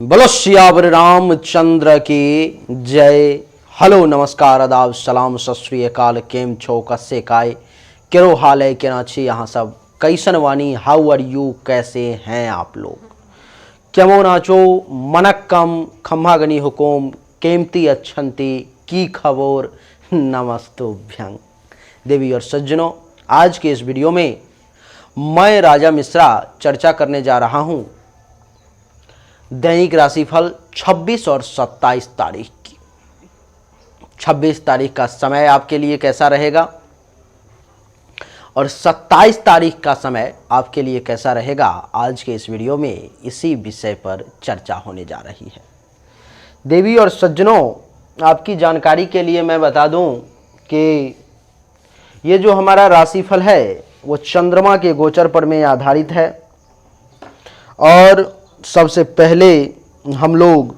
बोलो सियावर रामचंद्र की जय। हेलो नमस्कार आदाब सलाम सत श्री अकाल। केम छो कस्से काय केरो हाल है केना छी यहाँ सब कैसन वानी हाउ आर यू कैसे हैं आप लोग केमो नाचो मनक्कम खम्भागनी हुकुम केमती अच्छंती की खबर नमस्तुभ्यं। देवी और सज्जनों, आज के इस वीडियो में मैं राजा मिश्रा चर्चा करने जा रहा हूँ दैनिक राशिफल 26 और 27 तारीख की। 26 तारीख का समय आपके लिए कैसा रहेगा और 27 तारीख का समय आपके लिए कैसा रहेगा, आज के इस वीडियो में इसी विषय पर चर्चा होने जा रही है। देवी और सज्जनों, आपकी जानकारी के लिए मैं बता दूं कि ये जो हमारा राशिफल है वो चंद्रमा के गोचर पर में आधारित है और सबसे पहले हम लोग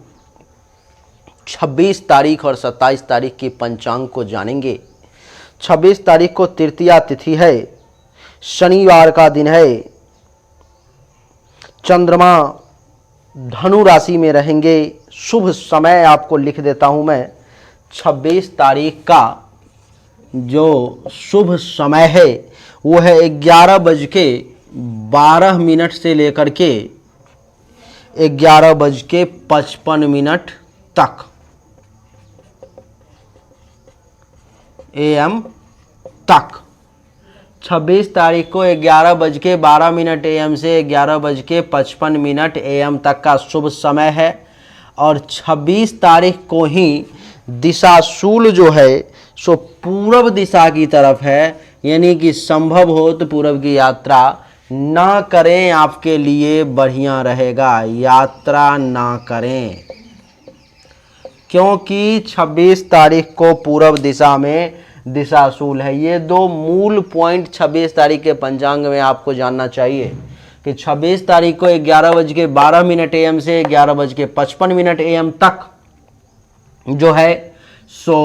26 तारीख और 27 तारीख की पंचांग को जानेंगे। 26 तारीख को तृतीया तिथि है, शनिवार का दिन है। चंद्रमा धनु राशि में रहेंगे। शुभ समय आपको लिख देता हूं मैं। 26 तारीख का जो शुभ समय है वो है 11:12 से लेकर के 11:55 तक AM तक। 26 तारीख को 11:12 AM से 11:55 AM तक का शुभ समय है और 26 तारीख को ही दिशाशूल जो है सो पूर्व दिशा की तरफ है, यानी कि संभव हो तो पूर्व की यात्रा ना करें, आपके लिए बढ़िया रहेगा। यात्रा ना करें क्योंकि 26 तारीख को पूर्व दिशा में दिशाशूल है। ये दो मूल पॉइंट 26 तारीख के पंचांग में आपको जानना चाहिए कि 26 तारीख को 11:12 AM से 11:55 AM तक जो है सो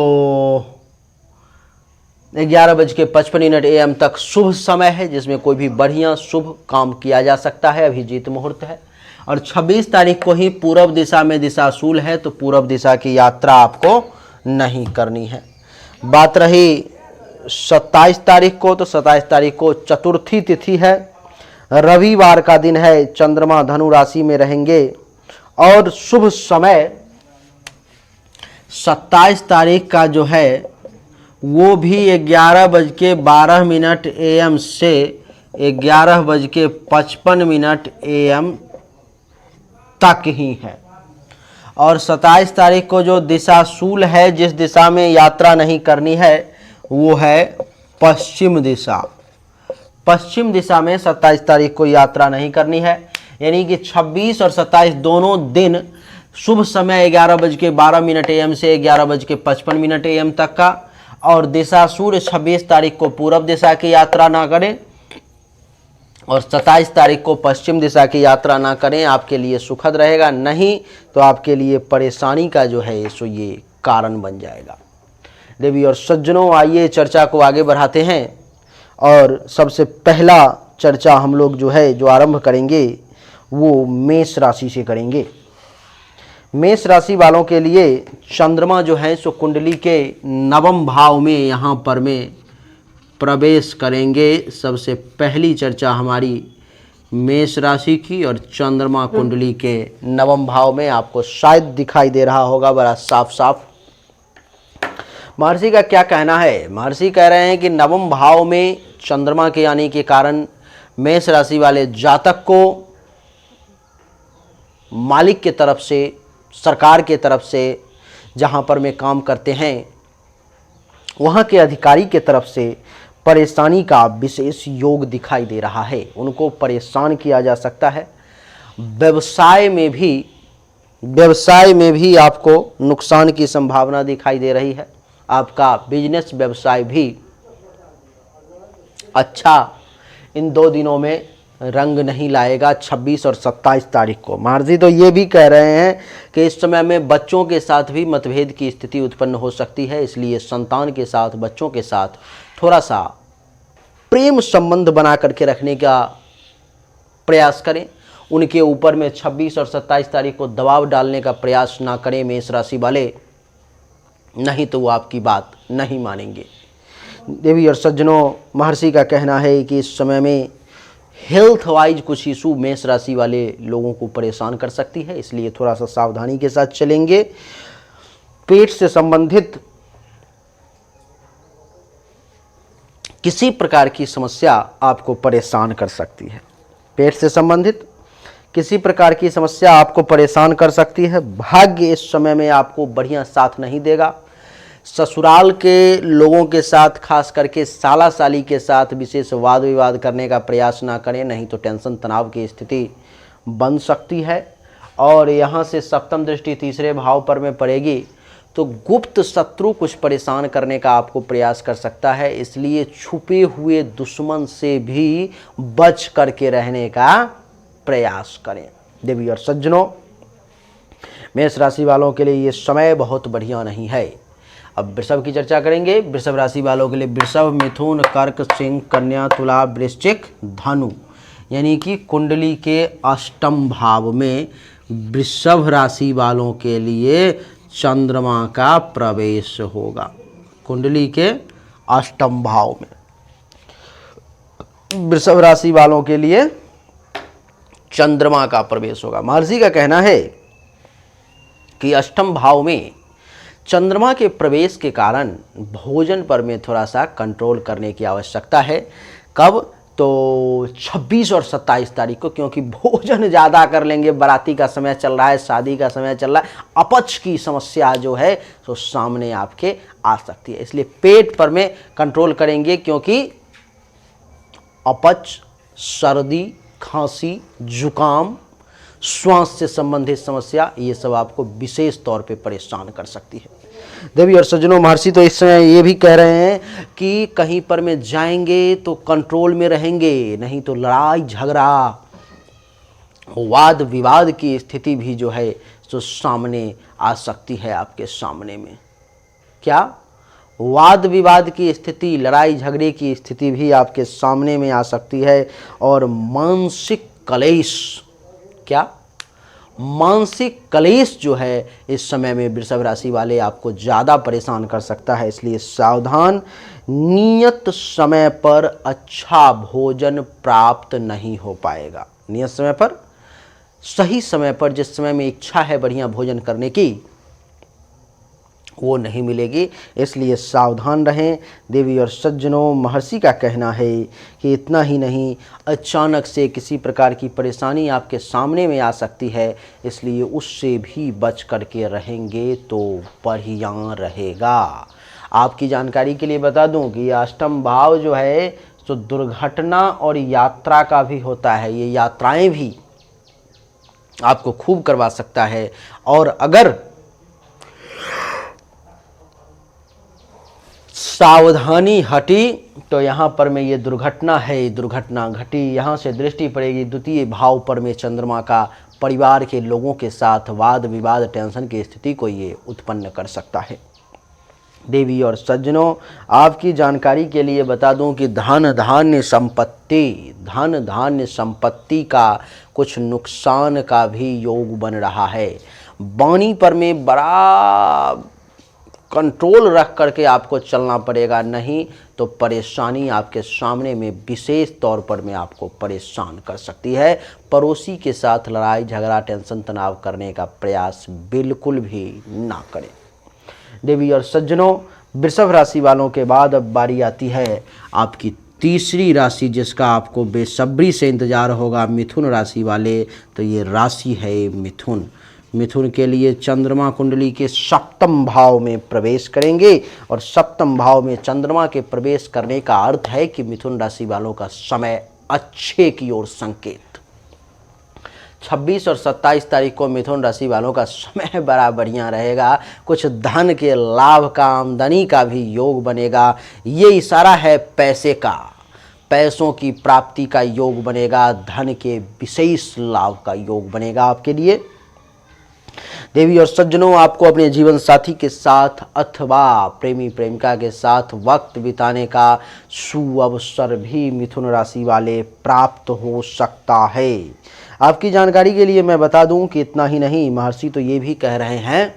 11:55 AM तक शुभ समय है, जिसमें कोई भी बढ़िया शुभ काम किया जा सकता है। अभिजीत मुहूर्त है और 26 तारीख को ही पूर्व दिशा में दिशाशूल है, तो पूर्व दिशा की यात्रा आपको नहीं करनी है। बात रही 27 तारीख को, तो 27 तारीख को चतुर्थी तिथि है, रविवार का दिन है। चंद्रमा धनु राशि में रहेंगे और शुभ समय 27 तारीख का जो है वो भी 11:12 AM से 11:55 AM तक ही है। और 27 तारीख को जो दिशाशूल है, जिस दिशा में यात्रा नहीं करनी है, वो है पश्चिम दिशा। पश्चिम दिशा में 27 तारीख को यात्रा नहीं करनी है, यानी कि 26 और 27 दोनों दिन शुभ समय 11:12 AM से 11:55 AM तक का, और दिशाशूल 26 तारीख को पूर्व दिशा की यात्रा ना करें और 27 तारीख को पश्चिम दिशा की यात्रा ना करें। आपके लिए सुखद रहेगा, नहीं तो आपके लिए परेशानी का जो है सो ये कारण बन जाएगा। देवी और सज्जनों, आइए चर्चा को आगे बढ़ाते हैं और सबसे पहला चर्चा हम लोग जो है जो आरंभ करेंगे वो मेष राशि से करेंगे। मेष राशि वालों के लिए चंद्रमा जो है सो कुंडली के नवम भाव में यहाँ पर में प्रवेश करेंगे। सबसे पहली चर्चा हमारी मेष राशि की, और चंद्रमा कुंडली के नवम भाव में आपको शायद दिखाई दे रहा होगा बड़ा साफ साफ। महर्षि का क्या कहना है? महर्षि कह रहे हैं कि नवम भाव में चंद्रमा के आने के कारण मेष राशि वाले जातक को मालिक के तरफ से, सरकार के तरफ से, जहाँ पर में काम करते हैं वहाँ के अधिकारी के तरफ से परेशानी का विशेष योग दिखाई दे रहा है। उनको परेशान किया जा सकता है। व्यवसाय में भी आपको नुकसान की संभावना दिखाई दे रही है। आपका बिजनेस व्यवसाय भी अच्छा इन 2 दिनों में रंग नहीं लाएगा। 26 और 27 तारीख को महर्षि तो ये भी कह रहे हैं कि इस समय में बच्चों के साथ भी मतभेद की स्थिति उत्पन्न हो सकती है, इसलिए संतान के साथ, बच्चों के साथ थोड़ा सा प्रेम संबंध बना करके रखने का प्रयास करें। उनके ऊपर में 26 और 27 तारीख को दबाव डालने का प्रयास ना करें मेष राशि वाले, नहीं तो वो आपकी बात नहीं मानेंगे। देवी और सज्जनों, महर्षि का कहना है कि इस समय में हेल्थ वाइज कुछ इशू मेष राशि वाले लोगों को परेशान कर सकती है, इसलिए थोड़ा सा सावधानी के साथ चलेंगे। पेट से संबंधित किसी प्रकार की समस्या आपको परेशान कर सकती है। पेट से संबंधित किसी प्रकार की समस्या आपको परेशान कर सकती है। भाग्य इस समय में आपको बढ़िया साथ नहीं देगा। ससुराल के लोगों के साथ, खास करके साला साली के साथ विशेष वाद विवाद करने का प्रयास ना करें, नहीं तो टेंशन तनाव की स्थिति बन सकती है। और यहाँ से सप्तम दृष्टि तीसरे भाव पर में पड़ेगी तो गुप्त शत्रु कुछ परेशान करने का आपको प्रयास कर सकता है, इसलिए छुपे हुए दुश्मन से भी बच करके रहने का प्रयास करें। देवी और सज्जनों, मेष राशि वालों के लिए ये समय बहुत बढ़िया नहीं है। अब वृषभ की चर्चा करेंगे। वृषभ राशि वालों के लिए वृषभ, मिथुन, कर्क, सिंह, कन्या, तुला, वृश्चिक, धनु, यानी कि कुंडली के अष्टम भाव में वृषभ राशि वालों के लिए चंद्रमा का प्रवेश होगा। कुंडली के अष्टम भाव में वृषभ राशि वालों के लिए चंद्रमा का प्रवेश होगा। महर्षि का कहना है कि अष्टम भाव में चंद्रमा के प्रवेश के कारण भोजन पर में थोड़ा सा कंट्रोल करने की आवश्यकता है। कब? तो 26 और 27 तारीख को, क्योंकि भोजन ज़्यादा कर लेंगे, बाराती का समय चल रहा है, शादी का समय चल रहा है, अपच की समस्या जो है तो सामने आपके आ सकती है, इसलिए पेट पर में कंट्रोल करेंगे, क्योंकि अपच, सर्दी, खांसी, जुकाम, श्वास से संबंधित समस्या, ये सब आपको विशेष तौर पे परेशान कर सकती है। देवी और सज्जनों, महर्षि तो इस समय ये भी कह रहे हैं कि कहीं पर में जाएंगे तो कंट्रोल में रहेंगे, नहीं तो लड़ाई झगड़ा, वाद विवाद की स्थिति भी जो है तो सामने आ सकती है आपके सामने में। क्या? वाद विवाद की स्थिति, लड़ाई झगड़े की स्थिति भी आपके सामने में आ सकती है। और मानसिक क्लेश, क्या? मानसिक क्लेश जो है इस समय में वृषभ राशि वाले आपको ज़्यादा परेशान कर सकता है, इसलिए सावधान। नियत समय पर अच्छा भोजन प्राप्त नहीं हो पाएगा। नियत समय पर, सही समय पर, जिस समय में इच्छा है बढ़िया भोजन करने की, वो नहीं मिलेगी, इसलिए सावधान रहें। देवी और सज्जनों, महर्षि का कहना है कि इतना ही नहीं, अचानक से किसी प्रकार की परेशानी आपके सामने में आ सकती है, इसलिए उससे भी बच करके रहेंगे तो बढ़िया रहेगा। आपकी जानकारी के लिए बता दूं कि अष्टम भाव जो है तो दुर्घटना और यात्रा का भी होता है, ये यात्राएं भी आपको खूब करवा सकता है। और अगर सावधानी हटी तो यहाँ पर में ये दुर्घटना है, दुर्घटना घटी, यहाँ से दृष्टि पड़ेगी द्वितीय भाव पर में चंद्रमा का, परिवार के लोगों के साथ वाद विवाद, टेंशन की स्थिति को ये उत्पन्न कर सकता है। देवी और सज्जनों, आपकी जानकारी के लिए बता दूं कि धन धान्य संपत्ति का कुछ नुकसान का भी योग बन रहा है। वाणी पर में बड़ा कंट्रोल रख करके आपको चलना पड़ेगा, नहीं तो परेशानी आपके सामने में विशेष तौर पर में आपको परेशान कर सकती है। पड़ोसी के साथ लड़ाई झगड़ा, टेंशन तनाव करने का प्रयास बिल्कुल भी ना करें। देवी और सज्जनों, वृषभ राशि वालों के बाद अब बारी आती है आपकी तीसरी राशि, जिसका आपको बेसब्री से इंतजार होगा, मिथुन राशि वाले। तो ये राशि है मिथुन। मिथुन के लिए चंद्रमा कुंडली के सप्तम भाव में प्रवेश करेंगे, और सप्तम भाव में चंद्रमा के प्रवेश करने का अर्थ है कि मिथुन राशि वालों का समय अच्छे की ओर संकेत। 26 और 27 तारीख को मिथुन राशि वालों का समय बड़ा बढ़िया रहेगा। कुछ धन के लाभ का, आमदनी का भी योग बनेगा। ये इशारा है पैसे का, पैसों की प्राप्ति का योग बनेगा, धन के विशेष लाभ का योग बनेगा आपके लिए। देवी और सज्जनों, आपको अपने जीवन साथी के साथ अथवा प्रेमी प्रेमिका के साथ वक्त बिताने का सुअवसर भी मिथुन राशि वाले प्राप्त हो सकता है। आपकी जानकारी के लिए मैं बता दूं कि इतना ही नहीं, महर्षि तो ये भी कह रहे हैं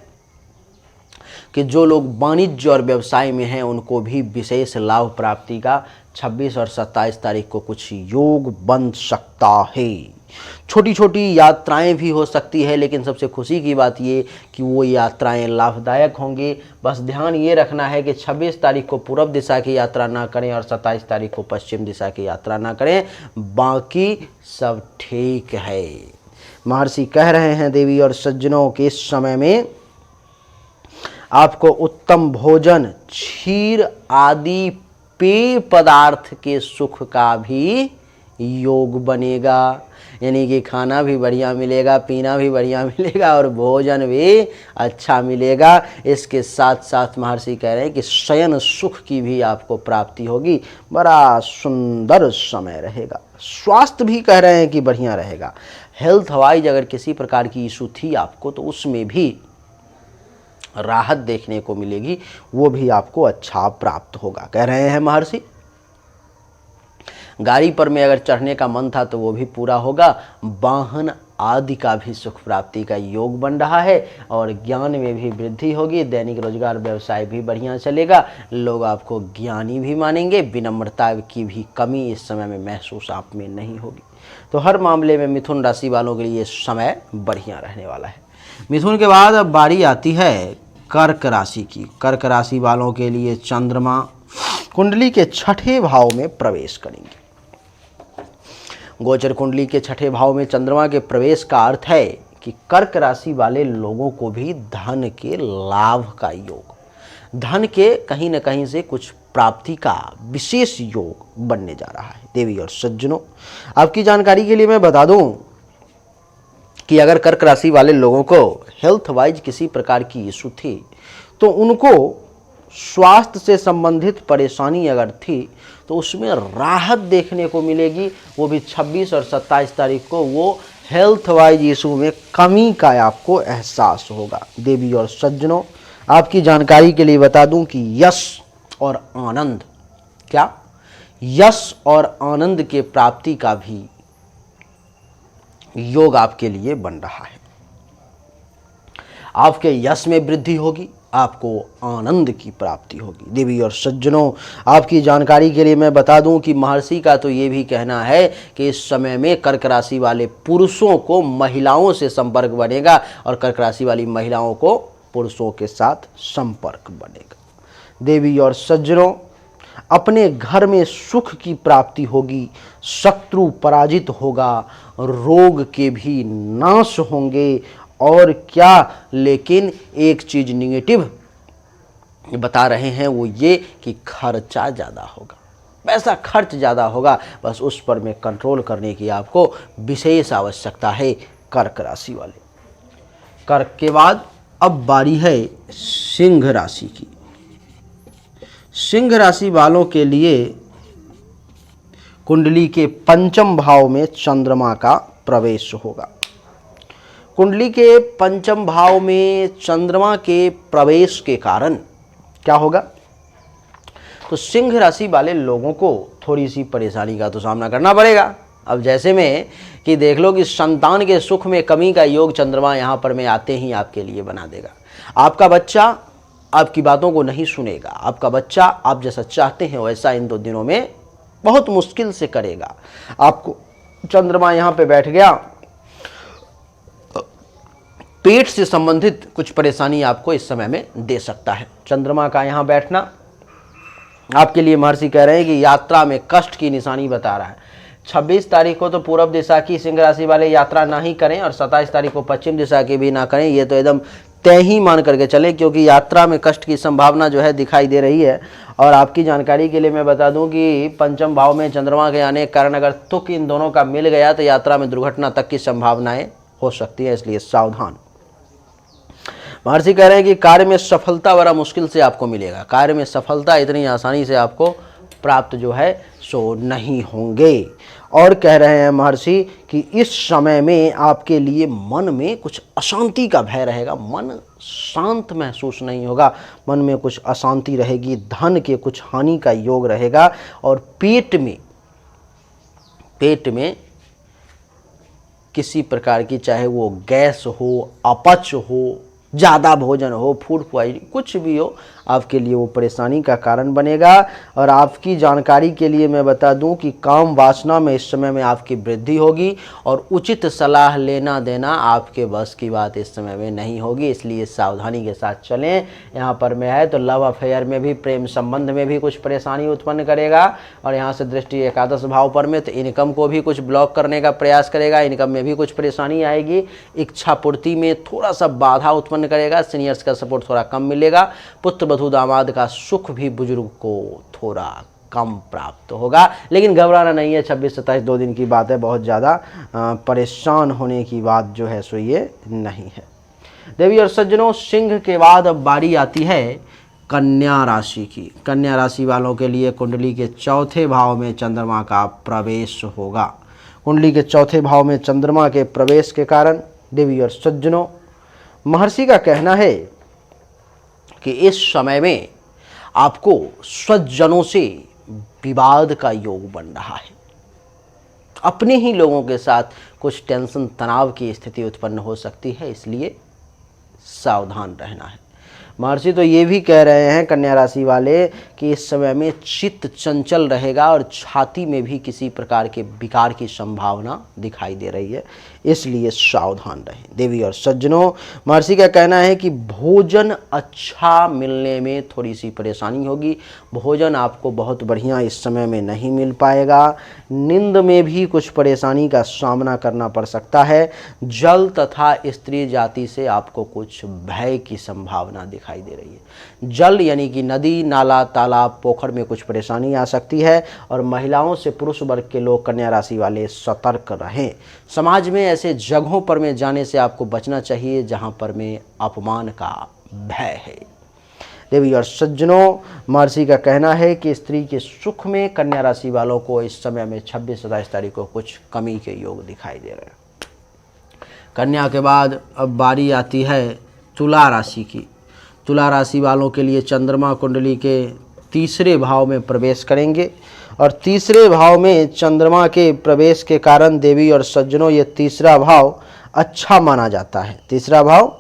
कि जो लोग वाणिज्य और व्यवसाय में हैं उनको भी विशेष लाभ प्राप्ति का 26 और 27 तारीख को कुछ योग बन सकता है। छोटी छोटी यात्राएं भी हो सकती है, लेकिन सबसे खुशी की बात ये कि वो यात्राएं लाभदायक होंगी। बस ध्यान ये रखना है कि 26 तारीख को पूर्व दिशा की यात्रा ना करें और 27 तारीख को पश्चिम दिशा की यात्रा ना करें, बाकी सब ठीक है। महर्षि कह रहे हैं देवी और सज्जनों के इस समय में आपको उत्तम भोजन, क्षीर आदि पेय पदार्थ के सुख का भी योग बनेगा। यानी कि खाना भी बढ़िया मिलेगा, पीना भी बढ़िया मिलेगा और भोजन भी अच्छा मिलेगा। इसके साथ साथ महर्षि कह रहे हैं कि शयन सुख की भी आपको प्राप्ति होगी। बड़ा सुंदर समय रहेगा। स्वास्थ्य भी कह रहे हैं कि बढ़िया रहेगा। हेल्थ वाइज अगर किसी प्रकार की इशू थी आपको तो उसमें भी राहत देखने को मिलेगी, वो भी आपको अच्छा प्राप्त होगा, कह रहे हैं महर्षि। गाड़ी पर में अगर चढ़ने का मन था तो वो भी पूरा होगा। वाहन आदि का भी सुख प्राप्ति का योग बन रहा है और ज्ञान में भी वृद्धि होगी। दैनिक रोजगार व्यवसाय भी बढ़िया चलेगा। लोग आपको ज्ञानी भी मानेंगे। विनम्रता की भी कमी इस समय में महसूस आप में नहीं होगी। तो हर मामले में मिथुन राशि वालों के लिए समय बढ़िया रहने वाला है। मिथुन के बाद अब बारी आती है कर्क राशि की। कर्क राशि वालों के लिए चंद्रमा कुंडली के छठे भाव में प्रवेश करेंगे। गोचर कुंडली के छठे भाव में चंद्रमा के प्रवेश का अर्थ है कि कर्क राशि वाले लोगों को भी धन के लाभ का योग, धन के कहीं न कहीं से कुछ प्राप्ति का विशेष योग बनने जा रहा है। देवी और सज्जनों, आपकी जानकारी के लिए मैं बता दूं कि अगर कर्क राशि वाले लोगों को हेल्थ वाइज किसी प्रकार की इशू थी तो उनको स्वास्थ्य से संबंधित परेशानी अगर थी तो उसमें राहत देखने को मिलेगी। वो भी 26 और 27 तारीख को वो हेल्थ वाइज इशू में कमी का आपको एहसास होगा। देवी और सज्जनों, आपकी जानकारी के लिए बता दूं कि यश और आनंद, क्या यश और आनंद के प्राप्ति का भी योग आपके लिए बन रहा है। आपके यश में वृद्धि होगी, आपको आनंद की प्राप्ति होगी। देवी और सज्जनों, आपकी जानकारी के लिए मैं बता दूं कि महर्षि का तो ये भी कहना है कि इस समय में कर्क राशि वाले पुरुषों को महिलाओं से संपर्क बनेगा और कर्क राशि वाली महिलाओं को पुरुषों के साथ संपर्क बनेगा। देवी और सज्जनों, अपने घर में सुख की प्राप्ति होगी, शत्रु पराजित होगा, रोग के भी नाश होंगे। और क्या, लेकिन एक चीज निगेटिव बता रहे हैं वो ये कि खर्चा ज़्यादा होगा, पैसा खर्च ज़्यादा होगा। बस उस पर में कंट्रोल करने की आपको विशेष आवश्यकता है कर्क राशि वाले। कर्क के बाद अब बारी है सिंह राशि की। सिंह राशि वालों के लिए कुंडली के पंचम भाव में चंद्रमा का प्रवेश होगा। कुंडली के पंचम भाव में चंद्रमा के प्रवेश के कारण क्या होगा, तो सिंह राशि वाले लोगों को थोड़ी सी परेशानी का तो सामना करना पड़ेगा। अब जैसे में कि देख लो कि संतान के सुख में कमी का योग चंद्रमा यहाँ पर में आते ही आपके लिए बना देगा। आपका बच्चा आपकी बातों को नहीं सुनेगा। आपका बच्चा आप जैसा चाहते हैं वैसा इन 2 दिनों में बहुत मुश्किल से करेगा। आपको चंद्रमा यहाँ पे बैठ गया, पेट से संबंधित कुछ परेशानी आपको इस समय में दे सकता है। चंद्रमा का यहाँ बैठना आपके लिए महर्षि कह रहे हैं कि यात्रा में कष्ट की निशानी बता रहा है। 26 तारीख को तो पूर्व दिशा की सिंह राशि वाले यात्रा ना ही करें और 27 तारीख को पश्चिम दिशा की भी ना करें, ये तो एकदम तय ही मान करके चले, क्योंकि यात्रा में कष्ट की संभावना जो है दिखाई दे रही है। और आपकी जानकारी के लिए मैं बता दूं कि पंचम भाव में चंद्रमा के आने के कारण अगर तुक इन दोनों का मिल गया तो यात्रा में दुर्घटना तक की संभावनाएं हो सकती है, इसलिए सावधान। महर्षि कह रहे हैं कि कार्य में सफलता बड़ा मुश्किल से आपको मिलेगा। कार्य में सफलता इतनी आसानी से आपको प्राप्त जो है सो नहीं होंगे। और कह रहे हैं महर्षि कि इस समय में आपके लिए मन में कुछ अशांति का भय रहेगा, मन शांत महसूस नहीं होगा, मन में कुछ अशांति रहेगी, धन के कुछ हानि का योग रहेगा और पेट में किसी प्रकार की, चाहे वो गैस हो, अपच हो, ज़्यादा भोजन हो, फूड पॉइजनिंग, कुछ भी हो, आपके लिए वो परेशानी का कारण बनेगा। और आपकी जानकारी के लिए मैं बता दूं कि काम वासना में इस समय में आपकी वृद्धि होगी और उचित सलाह लेना देना आपके बस की बात इस समय में नहीं होगी, इसलिए सावधानी के साथ चलें। यहाँ पर मैं है तो लव अफेयर में भी, प्रेम संबंध में भी कुछ परेशानी उत्पन्न करेगा। और यहाँ से दृष्टि एकादश भाव पर में तो इनकम को भी कुछ ब्लॉक करने का प्रयास करेगा, इनकम में भी कुछ परेशानी आएगी। इच्छा पूर्ति में थोड़ा सा बाधा उत्पन्न करेगा, सीनियर्स का सपोर्ट थोड़ा कम मिलेगा। पुत्र वधू दामाद का सुख भी बुजुर्ग को थोड़ा कम प्राप्त होगा, लेकिन घबराना नहीं है। 26-27 2 दिन की बात है, बहुत ज़्यादा परेशान होने की बात जो है सो ये नहीं है। देवी और सज्जनों, सिंह के बाद अब बारी आती है कन्या राशि की। कन्या राशि वालों के लिए कुंडली के चौथे भाव में चंद्रमा का प्रवेश होगा। कुंडली के चौथे भाव में चंद्रमा के प्रवेश के कारण देवी और सज्जनों, महर्षि का कहना है कि इस समय में आपको स्वजनों से विवाद का योग बन रहा है। अपने ही लोगों के साथ कुछ टेंशन, तनाव की स्थिति उत्पन्न हो सकती है, इसलिए सावधान रहना है। महर्षि तो ये भी कह रहे हैं कन्या राशि वाले कि इस समय में चित्त चंचल रहेगा और छाती में भी किसी प्रकार के विकार की संभावना दिखाई दे रही है, इसलिए सावधान रहें। देवी और सज्जनों, महर्षि का कहना है कि भोजन अच्छा मिलने में थोड़ी सी परेशानी होगी। भोजन आपको बहुत बढ़िया इस समय में नहीं मिल पाएगा। नींद में भी कुछ परेशानी का सामना करना पड़ सकता है। जल तथा स्त्री जाति से आपको कुछ भय की संभावना दिखाई दे रही है। जल यानी कि नदी, नाला, तालाब, पोखर में कुछ परेशानी आ सकती है। और महिलाओं से पुरुष वर्ग के लोग, कन्या राशि वाले, सतर्क रहें। समाज में ऐसे जगहों पर में जाने से आपको बचना चाहिए जहां पर में अपमान का भय है। देवी और सज्जनों, महर्षि का कहना है कि स्त्री के सुख में कन्या राशि वालों को इस समय में 26-27 तारीख को कुछ कमी के योग दिखाई दे रहे हैं। कन्या के बाद अब बारी आती है तुला राशि की। तुला राशि वालों के लिए चंद्रमा कुंडली के तीसरे भाव में प्रवेश करेंगे और तीसरे भाव में चंद्रमा के प्रवेश के कारण देवी और सज्जनों, ये तीसरा भाव अच्छा माना जाता है। तीसरा भाव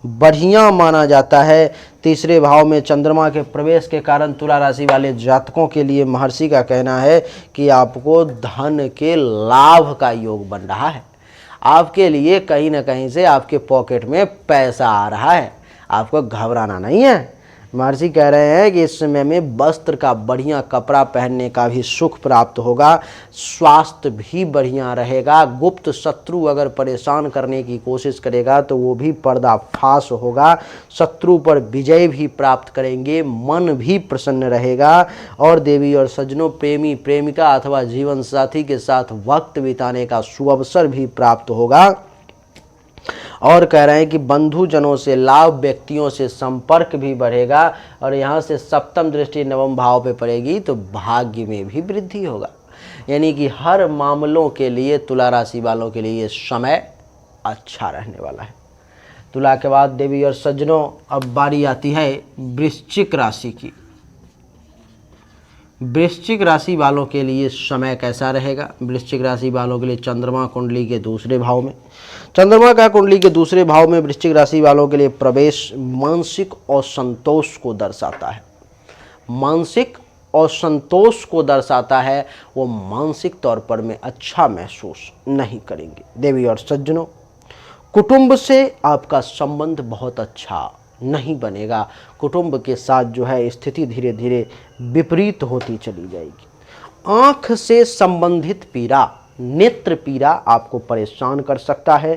बढ़िया माना जाता है। तीसरे भाव में चंद्रमा के प्रवेश के कारण तुला राशि वाले जातकों के लिए महर्षि का कहना है कि आपको धन के लाभ का योग बन रहा है। आपके लिए कहीं ना कहीं से आपके पॉकेट में पैसा आ रहा है, आपको घबराना नहीं है। महर्षि कह रहे हैं कि इस समय में वस्त्र का बढ़िया कपड़ा पहनने का भी सुख प्राप्त होगा। स्वास्थ्य भी बढ़िया रहेगा। गुप्त शत्रु अगर परेशान करने की कोशिश करेगा तो वो भी पर्दाफाश होगा। शत्रु पर विजय भी प्राप्त करेंगे। मन भी प्रसन्न रहेगा। और देवी और सज्जनों, प्रेमी प्रेमिका अथवा जीवन साथी के साथ वक्त बिताने का सुअवसर भी प्राप्त होगा। और कह रहे हैं कि बंधुजनों से लाभ, व्यक्तियों से संपर्क भी बढ़ेगा। और यहाँ से सप्तम दृष्टि नवम भाव पे पड़ेगी तो भाग्य में भी वृद्धि होगा। यानी कि हर मामलों के लिए तुला राशि वालों के लिए समय अच्छा रहने वाला है। तुला के बाद देवी और सज्जनों, अब बारी आती है वृश्चिक राशि की। वृश्चिक राशि वालों के लिए समय कैसा रहेगा? वृश्चिक राशि वालों के लिए चंद्रमा कुंडली के दूसरे भाव में, चंद्रमा का कुंडली के दूसरे भाव में वृश्चिक राशि वालों के लिए प्रवेश मानसिक असंतोष को दर्शाता है। मानसिक असंतोष को दर्शाता है। वो मानसिक तौर पर में अच्छा महसूस नहीं करेंगे। देवी और सज्जनों, कुटुंब से आपका संबंध बहुत अच्छा नहीं बनेगा। कुटुंब के साथ जो है स्थिति धीरे धीरे विपरीत होती चली जाएगी। आँख से संबंधित पीड़ा, नेत्र पीड़ा आपको परेशान कर सकता है।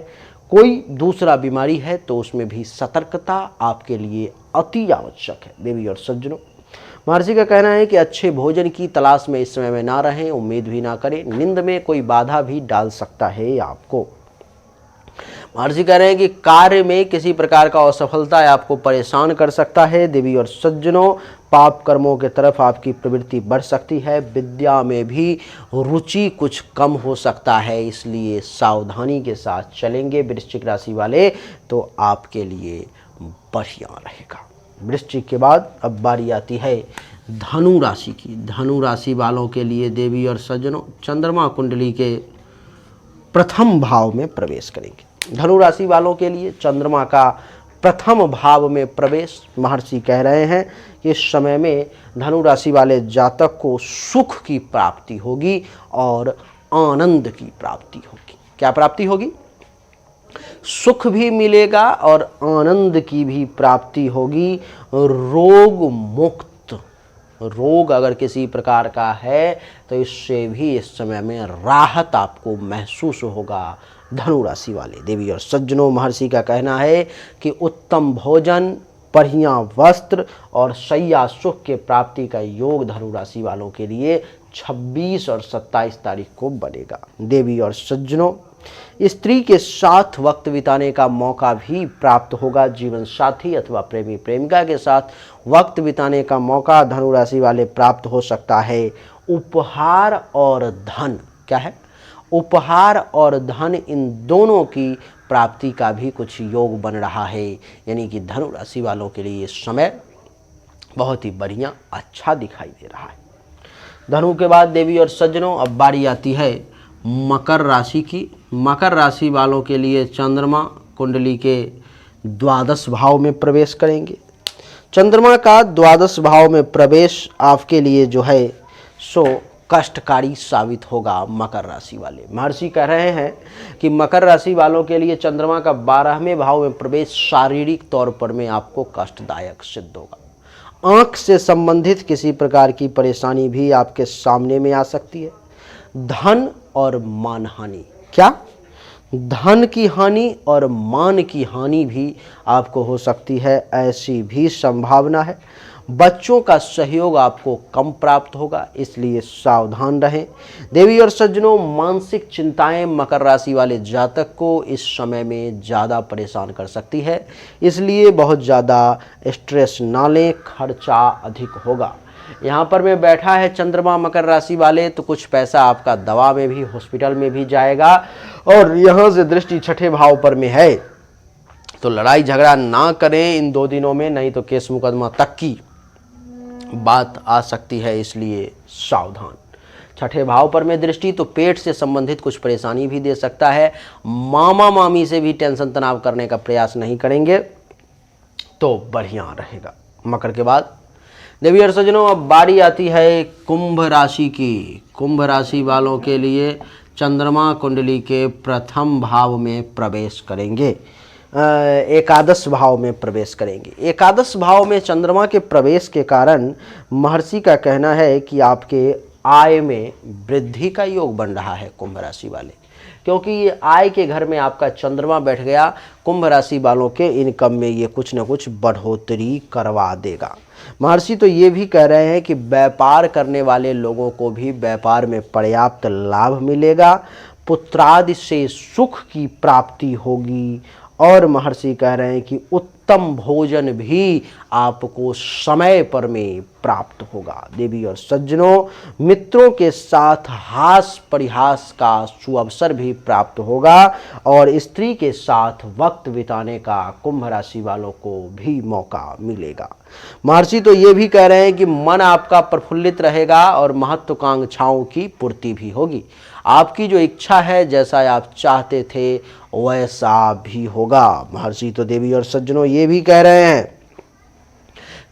कोई दूसरा बीमारी है तो उसमें भी सतर्कता आपके लिए अति आवश्यक है। देवी और सज्जनों, महर्षि का कहना है कि अच्छे भोजन की तलाश में इस समय में ना रहें, उम्मीद भी ना करें। नींद में कोई बाधा भी डाल सकता है आपको। महर्षि कह रहे हैं कि कार्य में किसी प्रकार का असफलता आपको परेशान कर सकता है। देवी और सज्जनों, पाप कर्मों के तरफ आपकी प्रवृत्ति बढ़ सकती है। विद्या में भी रुचि कुछ कम हो सकता है, इसलिए सावधानी के साथ चलेंगे वृश्चिक राशि वाले तो आपके लिए बढ़िया रहेगा। वृश्चिक के बाद अब बारी आती है धनु राशि की। धनु राशि वालों के लिए देवी और सज्जनों, चंद्रमा कुंडली के प्रथम भाव में प्रवेश करेंगे। धनु राशि वालों के लिए चंद्रमा का प्रथम भाव में प्रवेश, महर्षि कह रहे हैं कि इस समय में धनु राशि वाले जातक को सुख की प्राप्ति होगी और आनंद की प्राप्ति होगी। क्या प्राप्ति होगी? सुख भी मिलेगा और आनंद की भी प्राप्ति होगी। रोग मुक्त, रोग अगर किसी प्रकार का है तो इससे भी इस समय में राहत आपको महसूस होगा। धनु राशि वाले देवी और सज्जनों, महर्षि का कहना है कि उत्तम भोजन, बढ़िया वस्त्र और शैया सुख के प्राप्ति का योग धनु राशि वालों के लिए 26 और 27 तारीख को बनेगा। देवी और सज्जनों, स्त्री के साथ वक्त बिताने का मौका भी प्राप्त होगा। जीवन साथी अथवा प्रेमी प्रेमिका के साथ वक्त बिताने का मौका धनु राशि वाले प्राप्त हो सकता है। उपहार और धन, क्या है? उपहार और धन, इन दोनों की प्राप्ति का भी कुछ योग बन रहा है। यानी कि धनु राशि वालों के लिए समय बहुत ही बढ़िया, अच्छा दिखाई दे रहा है। धनु के बाद देवी और सज्जनों, अब बारी आती है मकर राशि की। मकर राशि वालों के लिए चंद्रमा कुंडली के द्वादश भाव में प्रवेश करेंगे। चंद्रमा का द्वादश भाव में प्रवेश आपके लिए जो है सो कष्टकारी साबित होगा। मकर राशि वाले, महर्षि कह रहे हैं कि मकर राशि वालों के लिए चंद्रमा का 12वें भाव में प्रवेश शारीरिक तौर पर में आपको कष्टदायक सिद्ध होगा। आंख से संबंधित किसी प्रकार की परेशानी भी आपके सामने में आ सकती है। धन और मान हानि, क्या? धन की हानि और मान की हानि भी आपको हो सकती है, ऐसी भी संभावना है। बच्चों का सहयोग आपको कम प्राप्त होगा, इसलिए सावधान रहें। देवी और सज्जनों, मानसिक चिंताएं मकर राशि वाले जातक को इस समय में ज़्यादा परेशान कर सकती है, इसलिए बहुत ज़्यादा स्ट्रेस ना लें, खर्चा अधिक होगा। यहाँ पर में बैठा है चंद्रमा मकर राशि वाले, तो कुछ पैसा आपका दवा में भी, हॉस्पिटल में भी जाएगा। और यहाँ से दृष्टि छठे भाव पर में है, तो लड़ाई झगड़ा ना करें इन 2 दिनों में, नहीं तो केस मुकदमा तक की बात आ सकती है, इसलिए सावधान। छठे भाव पर में दृष्टि तो पेट से संबंधित कुछ परेशानी भी दे सकता है। मामा मामी से भी टेंशन तनाव करने का प्रयास नहीं करेंगे तो बढ़िया रहेगा। मकर के बाद देवी और सज्जनों, अब बारी आती है कुंभ राशि की। कुंभ राशि वालों के लिए चंद्रमा कुंडली के प्रथम भाव में प्रवेश करेंगे, एकादश भाव में प्रवेश करेंगे। एकादश भाव में चंद्रमा के प्रवेश के कारण महर्षि का कहना है कि आपके आय में वृद्धि का योग बन रहा है कुंभ राशि वाले, क्योंकि ये आय के घर में आपका चंद्रमा बैठ गया। कुंभ राशि वालों के इनकम में ये कुछ न कुछ बढ़ोतरी करवा देगा। महर्षि तो ये भी कह रहे हैं कि व्यापार करने वाले लोगों को भी व्यापार में पर्याप्त लाभ मिलेगा, पुत्रादि से सुख की प्राप्ति होगी। और महर्षि कह रहे हैं कि उत्तम भोजन भी आपको समय पर में प्राप्त होगा। देवी और सज्जनों, मित्रों के साथ हास परिहास का सुअवसर भी प्राप्त होगा और स्त्री के साथ वक्त बिताने का कुंभ राशि वालों को भी मौका मिलेगा। महर्षि तो ये भी कह रहे हैं कि मन आपका प्रफुल्लित रहेगा और महत्वाकांक्षाओं की पूर्ति भी होगी। आपकी जो इच्छा है, जैसा आप चाहते थे वैसा भी होगा। महर्षि तो देवी और सज्जनों ये भी कह रहे हैं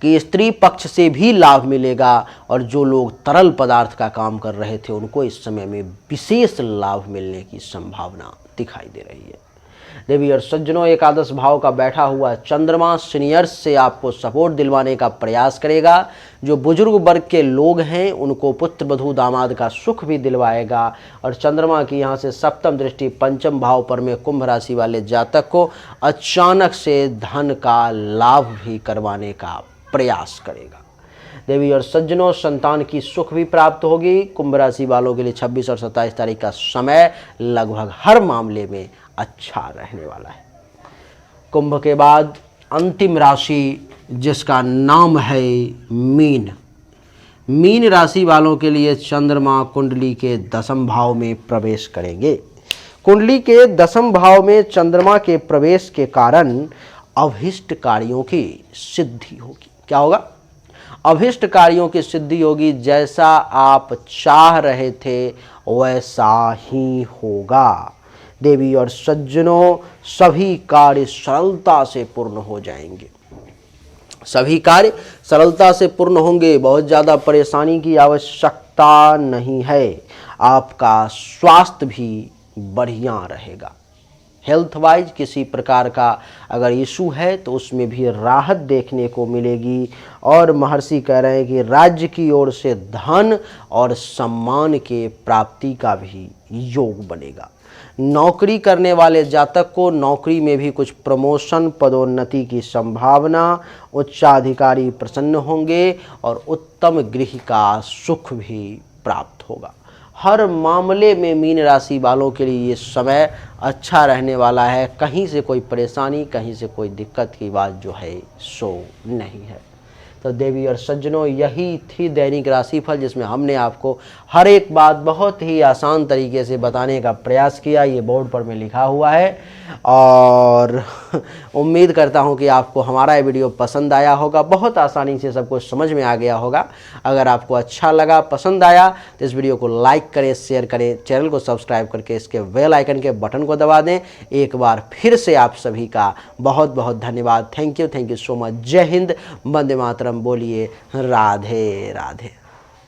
कि स्त्री पक्ष से भी लाभ मिलेगा और जो लोग तरल पदार्थ का काम कर रहे थे उनको इस समय में विशेष लाभ मिलने की संभावना दिखाई दे रही है। देवी और सज्जनों, एकादश भाव का बैठा हुआ चंद्रमा सीनियर्स से आपको सपोर्ट दिलवाने का प्रयास करेगा। जो बुजुर्ग वर्ग के लोग हैं उनको पुत्र वधू दामाद का सुख भी दिलवाएगा। और चंद्रमा की यहाँ से सप्तम दृष्टि पंचम भाव पर में कुंभ राशि वाले जातक को अचानक से धन का लाभ भी करवाने का प्रयास करेगा। देवी और सज्जनों, संतान की सुख भी प्राप्त होगी। कुंभ राशि वालों के लिए 26 और 27 तारीख का समय लगभग हर मामले में अच्छा रहने वाला है। कुंभ के बाद अंतिम राशि जिसका नाम है मीन। मीन राशि वालों के लिए चंद्रमा कुंडली के 10वें भाव में प्रवेश करेंगे। कुंडली के 10वें भाव में चंद्रमा के प्रवेश के कारण अभिष्ट कार्यों की सिद्धि होगी। क्या होगा? अभिष्ट कार्यों की सिद्धि होगी। जैसा आप चाह रहे थे वैसा ही होगा। देवी और सज्जनों, सभी कार्य सरलता से पूर्ण हो जाएंगे, सभी कार्य सरलता से पूर्ण होंगे। बहुत ज़्यादा परेशानी की आवश्यकता नहीं है। आपका स्वास्थ्य भी बढ़िया रहेगा। हेल्थ वाइज किसी प्रकार का अगर इशू है तो उसमें भी राहत देखने को मिलेगी। और महर्षि कह रहे हैं कि राज्य की ओर से धन और सम्मान के प्राप्ति का भी योग बनेगा। नौकरी करने वाले जातक को नौकरी में भी कुछ प्रमोशन, पदोन्नति की संभावना, उच्चाधिकारी प्रसन्न होंगे और उत्तम गृह का सुख भी प्राप्त होगा। हर मामले में मीन राशि वालों के लिए ये समय अच्छा रहने वाला है। कहीं से कोई परेशानी, कहीं से कोई दिक्कत की बात जो है सो नहीं है। तो देवी और सज्जनों, यही थी दैनिक राशिफल, जिसमें हमने आपको हर एक बात बहुत ही आसान तरीके से बताने का प्रयास किया। ये बोर्ड पर में लिखा हुआ है और उम्मीद करता हूँ कि आपको हमारा ये वीडियो पसंद आया होगा। बहुत आसानी से सब कुछ समझ में आ गया होगा। अगर आपको अच्छा लगा, पसंद आया तो इस वीडियो को लाइक करें, शेयर करें, चैनल को सब्सक्राइब करके इसके बेल आइकन के बटन को दबा दें। एक बार फिर से आप सभी का बहुत बहुत धन्यवाद। Thank you so much. जय हिंद, वंदे मातरम। बोलिए राधे राधे।